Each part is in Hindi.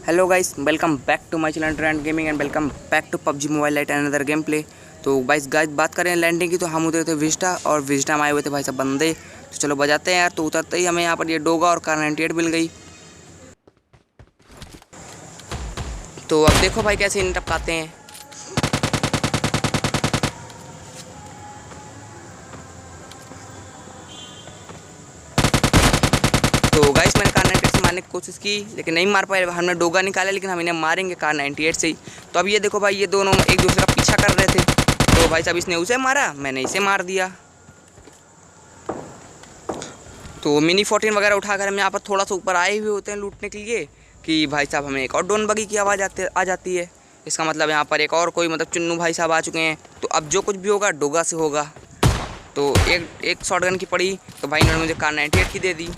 Hello guys, welcome back to my channel trend gaming and welcome back to PUBG mobile lite and other game play. तो गाइस बात करें लैंडिंग की, तो हम उतरे थे विस्टा और विस्टा में आए हुए थे भाई साहब बंदे। तो चलो बजाते हैं यार। तो उतरते ही हमें यहाँ पर ये डोगा और कार 98 मिल गई। तो अब देखो भाई कैसे इन टपकाते हैं। तो गाइस मैंने कार 98 से मारने की कोशिश की लेकिन नहीं मार पाए। हमने डोगा निकाला लेकिन हम इन्हें मारेंगे कार 98 से ही। तो अब ये देखो भाई, ये दोनों एक दूसरे का पीछा कर रहे थे। तो भाई साहब इसने उसे मारा, मैंने इसे मार दिया। तो मिनी 14 वगैरह उठाकर हम यहाँ पर थोड़ा सा ऊपर आए हुए होते हैं लूटने के लिए कि भाई साहब हमें एक और डोन बगी की आवाज़ आ जाती है। इसका मतलब यहाँ पर एक और कोई मतलब चुन्नू भाई साहब आ चुके हैं। तो अब जो कुछ भी होगा डोगा से होगा। तो एक शॉटगन की पड़ी तो भाई इन्होंने मुझे कार 98 की दे दी।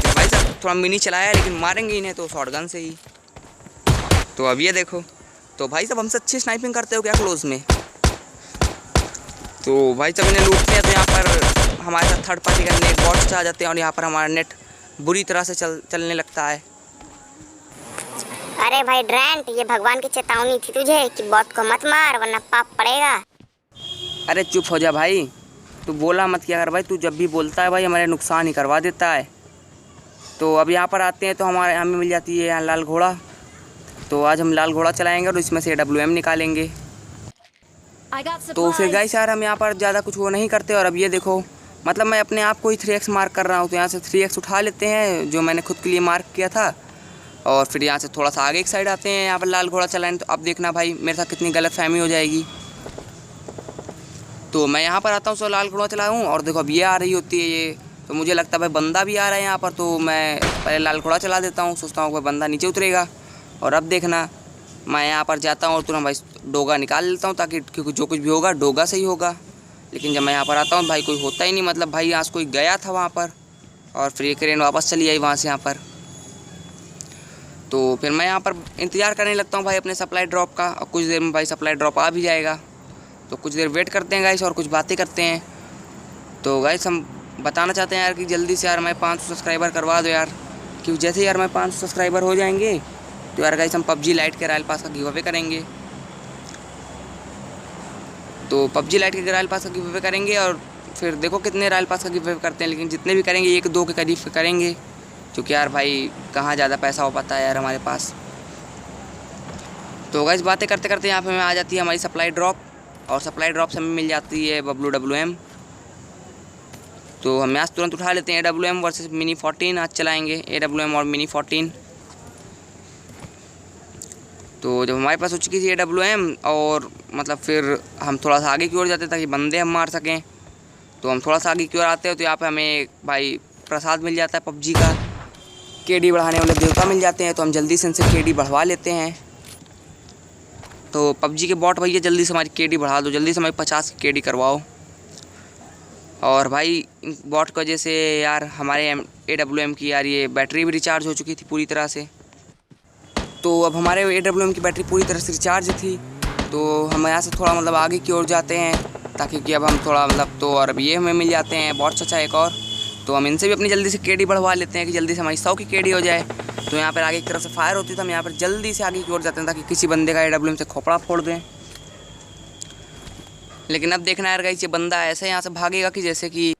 भाई साहब थोड़ा मिनी चलाया लेकिन मारेंगे इन्हें तो शॉटगन से ही। तो अब ये देखो, तो भाई साहब हमसे अच्छी स्नाइपिंग करते हो क्या क्लोज में। तो भाई साहब इन्हें लूटते हैं तो यहाँ पर हमारे साथ थर्ड पार्टी करने बॉट्स आ जाते हैं और यहाँ पर हमारा नेट बुरी तरह से चलने लगता है। अरे भाई ड्रैंट, ये भगवान की चेतावनी थी तुझे कि बॉट को मत मार वरना पाप पड़ेगा। अरे चुप हो जा भाई, तू बोला मत किया कर भाई। तू जब भी बोलता है भाई हमारे नुकसान ही करवा देता है। तो अब यहाँ पर आते हैं तो हमें मिल जाती है यहाँ लाल घोड़ा। तो आज हम लाल घोड़ा चलाएंगे और इसमें से AWM निकालेंगे। तो फिर गाइस यार हम यहाँ पर ज़्यादा कुछ वो नहीं करते। और अब ये देखो, मतलब मैं अपने आप को ही 3x मार्क कर रहा हूँ। तो यहाँ से 3x उठा लेते हैं जो मैंने खुद के लिए मार्क किया था। और फिर यहाँ से थोड़ा सा आगे एक साइड आते हैं यहाँ पर लाल घोड़ा चलाने। तो अब देखना भाई मेरे साथ कितनी गलतफहमी हो जाएगी। तो मैं यहाँ पर आता हूँ, सो लाल घोड़ा चलाऊँ और देखो अब ये आ रही होती है ये। तो मुझे लगता है भाई बंदा भी आ रहा है यहाँ पर। तो मैं पहले लाल घोड़ा चला देता हूँ, सोचता हूँ भाई बंदा नीचे उतरेगा। और अब देखना मैं यहाँ पर जाता हूँ और तुरंत भाई डोगा निकाल लेता हूँ ताकि क्योंकि जो कुछ भी होगा डोगा से ही होगा। लेकिन जब मैं यहाँ पर आता हूँ भाई कोई होता ही नहीं। मतलब भाई आज कोई गया था वहाँ पर और फिर ये क्रेन वापस चली आई वहाँ से यहाँ पर। तो फिर मैं यहाँ पर इंतज़ार करने लगता हूँ भाई अपने सप्लाई ड्रॉप का। और कुछ देर में भाई सप्लाई ड्रॉप आ भी जाएगा। तो कुछ देर वेट करते हैं गाइस और कुछ बातें करते हैं। तो गाइस हम बताना चाहते हैं यार कि जल्दी से यार मैं 500 सब्सक्राइबर करवा दो यार। क्योंकि जैसे यार मैं 500 सब्सक्राइबर हो जाएंगे तो यार गाइस हम पबजी लाइट के रॉयल पास का गिव अवे करेंगे। तो पबजी लाइट के रॉयल पास का गिव अवे करेंगे और फिर देखो कितने रॉयल पास का गिव अवे करते हैं। लेकिन जितने भी करेंगे 1-2 के करीब करेंगे क्योंकि यार भाई कहाँ ज़्यादा पैसा हो पाता है यार हमारे पास। तो गाइस बातें करते करते यहाँ पे हमें आ जाती है हमारी सप्लाई ड्रॉप। और सप्लाई ड्रॉप से हमें मिल जाती है WM। तो हम आज तुरंत उठा लेते हैं AWM वर्सेस मिनी 14। आज चलाएंगे AWM और मिनी 14। तो जब हमारे पास हो चुकी थी AWM और मतलब फिर हम थोड़ा सा आगे की ओर जाते ताकि बंदे हम मार सकें। तो हम थोड़ा सा आगे की ओर आते हैं तो यहाँ पे हमें भाई प्रसाद मिल जाता है पबजी का। KD बढ़ाने वाले देवता मिल जाते हैं। तो हम जल्दी से इनसे KD बढ़वा लेते हैं। तो पबजी के बॉट भैया जल्दी से हमारी KD बढ़ा दो, जल्दी से हमारी 50 की KD करवाओ। और भाई बॉट की वजह से यार हमारे AWM की यार ये बैटरी भी रिचार्ज हो चुकी थी पूरी तरह से। तो अब हमारे AWM की बैटरी पूरी तरह से रिचार्ज थी। तो हम यहाँ से थोड़ा मतलब आगे की ओर जाते हैं ताकि कि अब हम थोड़ा मतलब तो और अब ये हमें मिल जाते हैं बॉट चचा एक और। तो हम इनसे भी अपनी जल्दी से KD बढ़वा लेते हैं कि जल्दी से हमारी 100 की KD हो जाए। तो यहाँ पर आगे की तरफ से फायर होती है तो हम यहाँ पर जल्दी से आगे की ओर जाते हैं ताकि किसी बंदे का AWM से खोपड़ा फोड़ दें। लेकिन अब देखना यार गाइस, ये बंदा ऐसे यहाँ से भागेगा कि जैसे कि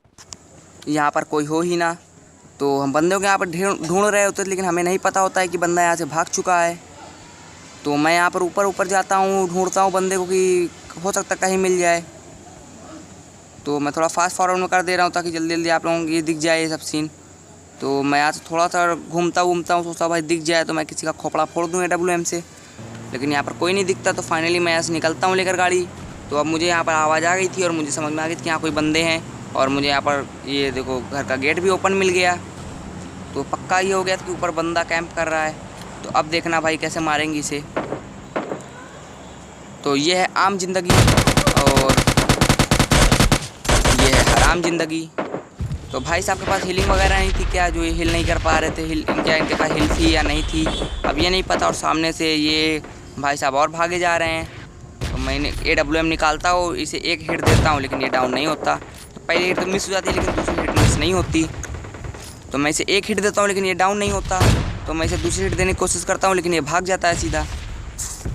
यहाँ पर कोई हो ही ना। तो हम बंदों के यहाँ पर ढूंढ रहे होते लेकिन हमें नहीं पता होता है कि बंदा यहाँ से भाग चुका है। तो मैं यहाँ पर ऊपर जाता हूँ, ढूंढता हूँ बंदे को कि हो सकता कहीं मिल जाए। तो मैं थोड़ा फास्ट फॉरवर्ड में कर दे रहा हूँ ताकि जल्दी जल्दी आप लोगों को ये दिख जाए ये सब सीन। तो मैं यहाँ से थोड़ा सा घूमता हूँ सोचता भाई दिख जाए तो मैं किसी का खोपड़ा फोड़ दूँ AWM से। लेकिन यहाँ पर कोई नहीं दिखता। तो फाइनली मैं यहाँ से निकलता हूँ लेकर गाड़ी। तो अब मुझे यहाँ पर आवाज़ आ गई थी और मुझे समझ में आ गई थी कि यहाँ कोई बंदे हैं। और मुझे यहाँ पर ये देखो घर का गेट भी ओपन मिल गया। तो पक्का ये हो गया था कि ऊपर बंदा कैंप कर रहा है। तो अब देखना भाई कैसे मारेंगे इसे। तो ये है आम जिंदगी और ये है हराम जिंदगी। तो भाई साहब के पास हीलिंग वगैरह नहीं थी क्या, जो ये हिल नहीं कर पा रहे थे। क्या इनके पास हिल थी या नहीं थी अब ये नहीं पता। और सामने से ये भाई साहब और भागे जा रहे हैं। तो मैंने AWM निकालता हूँ, इसे एक हिट देता हूँ लेकिन ये डाउन नहीं होता। तो पहले हिट तो मिस हो जाती है लेकिन दूसरी हिट मिस नहीं होती। तो मैं इसे एक हिट देता हूँ लेकिन ये डाउन नहीं होता। तो मैं इसे दूसरी हिट देने की कोशिश करता हूँ, लेकिन ये भाग जाता है सीधा।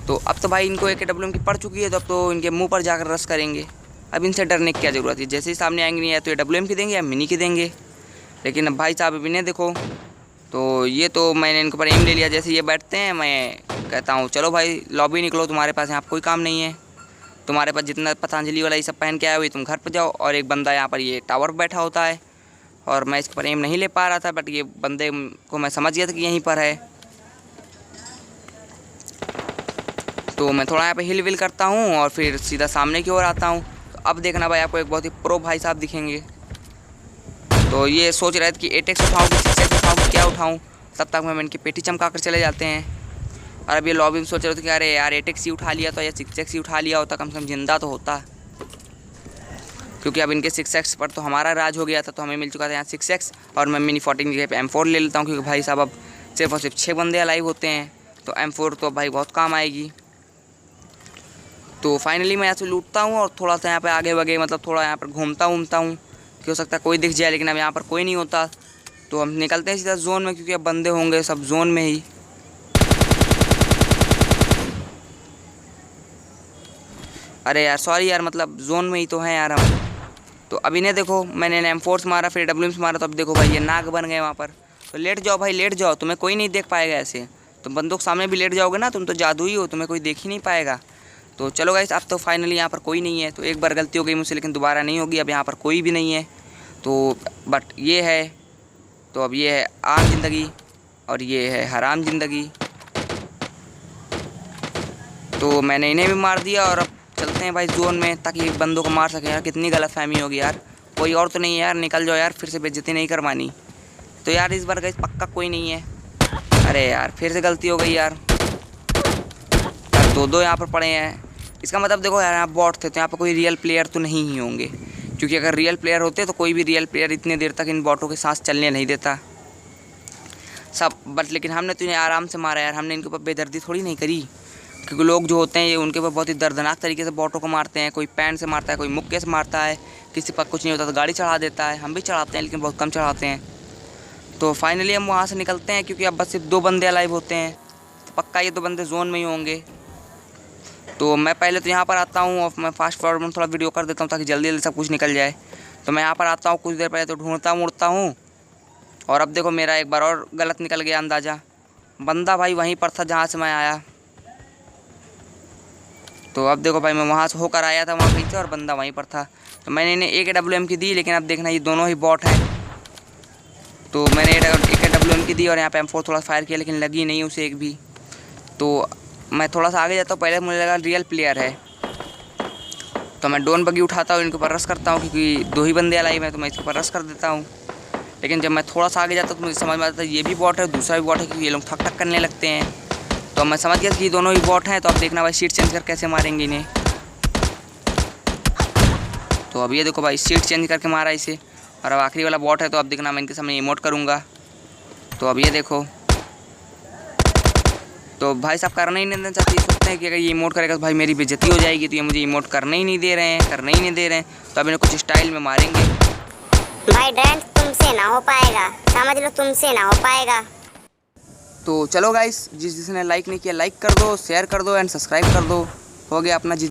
तो अब तो भाई इनको AKWM की पड़ चुकी है, तो अब तो इनके मुंह पर जाकर रश करेंगे। अब इनसे डरने की क्या ज़रूरत है, जैसे ही सामने आएंगे नहीं, या तो AWM की देंगे या मिनी की देंगे। लेकिन अब भाई साहब अभी नहीं देखो, तो ये तो मैंने इनके ऊपर एम ले लिया। जैसे ये बैठते हैं मैं कहता हूँ चलो भाई लॉबी निकलो, तुम्हारे पास यहाँ कोई काम नहीं है, तुम्हारे पास जितना पतंजलि वाला ये सब पहन के आया हुई तुम घर पर जाओ। और एक बंदा यहाँ पर ये टावर पर बैठा होता है, और मैं इसके पर एम नहीं ले पा रहा था, बट ये बंदे को मैं समझ गया था कि यहीं पर है। तो मैं थोड़ा यहाँ पे हिल विल करता हूँ और फिर सीधा सामने की ओर आता हूँ। तो अब देखना भाई आपको एक बहुत ही प्रो भाई साहब दिखेंगे। तो ये सोच रहे थे कि 8x उठाऊँ कि 6x उठाऊँ, क्या उठाऊँ, तब तक मैं इनकी पेटी चमका कर चले जाते हैं। और अब ये लॉबी में सोच रहे थे कि अरे यार 8x ही उठा लिया तो या 6x ही उठा लिया होता, कम से कम जिंदा तो होता। क्योंकि अब इनके 6x पर तो हमारा राज हो गया था, तो हमें मिल चुका था यहाँ 6x। और मैं मिनी 14 की जगह पे M4 ले लेता हूँ, क्योंकि भाई साहब अब सिर्फ और सिर्फ 6 बंदे अलाइव होते हैं, तो M4 तो भाई बहुत काम आएगी। तो फाइनली मैं यहाँ से लूटता हूँ और थोड़ा सा यहाँ पे आगे वगे, मतलब थोड़ा यहाँ पर घूमता हूँ कि हो सकता है कोई दिख जाए, लेकिन अब यहाँ पर कोई नहीं होता। तो हम निकलते हैं सीधा जोन में, क्योंकि अब बंदे होंगे सब जोन में ही। अरे यार सॉरी यार, मतलब जोन में ही तो हैं यार हम। तो अभी ने देखो मैंने M4 से मारा, फिर AWM से मारा, तो अब देखो भाई ये नाग बन गए वहाँ पर। तो लेट जाओ भाई, लेट जाओ, तुम्हें कोई नहीं देख पाएगा ऐसे। तुम बंदूक सामने भी लेट जाओगे ना, तुम तो जादू ही हो, तुम्हें कोई देख ही नहीं पाएगा। तो चलो गाइस, अब तो फाइनली यहाँ पर कोई नहीं है। तो एक बार गलती हो गई मुझसे, लेकिन दोबारा नहीं होगी। अब यहाँ पर कोई भी नहीं है, तो बट ये है, तो अब ये है आम जिंदगी और ये है हराम जिंदगी। तो मैंने इन्हें भी मार दिया और अब चलते हैं भाई जोन में, ताकि बंदों को मार सकें। यार कितनी गलतफहमी होगी यार, कोई और तो नहीं है यार, निकल जाओ यार, फिर से बेइज्जती नहीं करवानी। तो यार इस बार गाइस पक्का कोई नहीं है। अरे यार फिर से गलती हो गई यार, दो यहाँ पर पड़े हैं। इसका मतलब देखो यार, यहाँ बॉट थे, तो यहाँ पर कोई रियल प्लेयर तो नहीं ही होंगे, क्योंकि अगर रियल प्लेयर होते तो कोई भी रियल प्लेयर इतने देर तक इन बॉटों के सांस चलने नहीं देता सब। बट लेकिन हमने तो इन्हें आराम से मारा यार, हमने इनके ऊपर बेदर्दी थोड़ी नहीं करी। क्योंकि लोग जो होते हैं ये उनके ऊपर बहुत ही दर्दनाक तरीके से बॉटों को मारते हैं। कोई पैन से मारता है, कोई मुक्के से मारता है, किसी पर कुछ नहीं होता तो गाड़ी चढ़ा देता है। हम भी चढ़ाते हैं, लेकिन बहुत कम चढ़ाते हैं। तो फाइनली हम वहाँ से निकलते हैं, क्योंकि अब बस सिर्फ 2 बंदे अलाइव होते हैं, तो पक्का ये 2 बंदे जोन में ही होंगे। तो मैं पहले तो यहाँ पर आता हूँ और मैं फास्ट फॉरवर्ड में थोड़ा वीडियो कर देता हूँ, ताकि जल्दी जल्दी सब कुछ निकल जाए। तो मैं यहाँ पर आता हूँ, कुछ देर पहले तो ढूंढता मुड़ता हूँ, और अब देखो मेरा एक बार और गलत निकल गया अंदाज़ा। बंदा भाई वहीं पर था जहाँ से मैं आया। तो अब देखो भाई मैं वहाँ से होकर आया था वहाँ कहीं से, और बंदा वहीं पर था। तो मैंने इन्हें AKWM की दी, लेकिन अब देखना ये दोनों ही बॉट हैं। तो मैंने AKWM की दी और यहाँ पे M4 थोड़ा फायर किया, लेकिन लगी नहीं उसे एक भी। तो मैं थोड़ा सा आगे जाता हूँ, पहले मुझे लगा रियल प्लेयर है, तो मैं डोन बगी उठाता हूँ, इनके ऊपर रश करता हूँ, क्योंकि 2 ही बंदे अलाइव हैं, तो मैं इसके ऊपर रश कर देता हूँ। लेकिन जब मैं थोड़ा सा आगे जाता हूँ तो मुझे समझ में आता है ये भी बॉट है, दूसरा भी बॉट है, क्योंकि ये लोग ठक ठक करने लगते हैं। तो मैं समझ गया कि ये दोनों ही बॉट हैं। तो अब देखना भाई सीट चेंज कर कैसे मारेंगे इन्हें। तो अब ये देखो भाई सीट चेंज करके मारा इसे, और अब आखिरी वाला बॉट है। तो अब देखना मैं इनके सामने इमोट करूँगा। तो अब ये देखो, तो भाई साहब करना ही नहीं देना चाहते, सोचते हैं कि अगर ये इमोट करेगा तो भाई मेरी बेइज्जती हो जाएगी, तो ये मुझे इमोट करने ही नहीं दे रहे हैं, करने ही नहीं दे रहे हैं। तो अब इन्हें कुछ स्टाइल में मारेंगे। भाई डैंस तुमसे ना हो पाएगा, समझ लो तुमसे ना हो पाएगा। तो चलो गाइस, जिसने लाइक नहीं किया लाइक कर दो, शेयर कर दो एंड सब्सक्राइब कर दो। हो गया अपना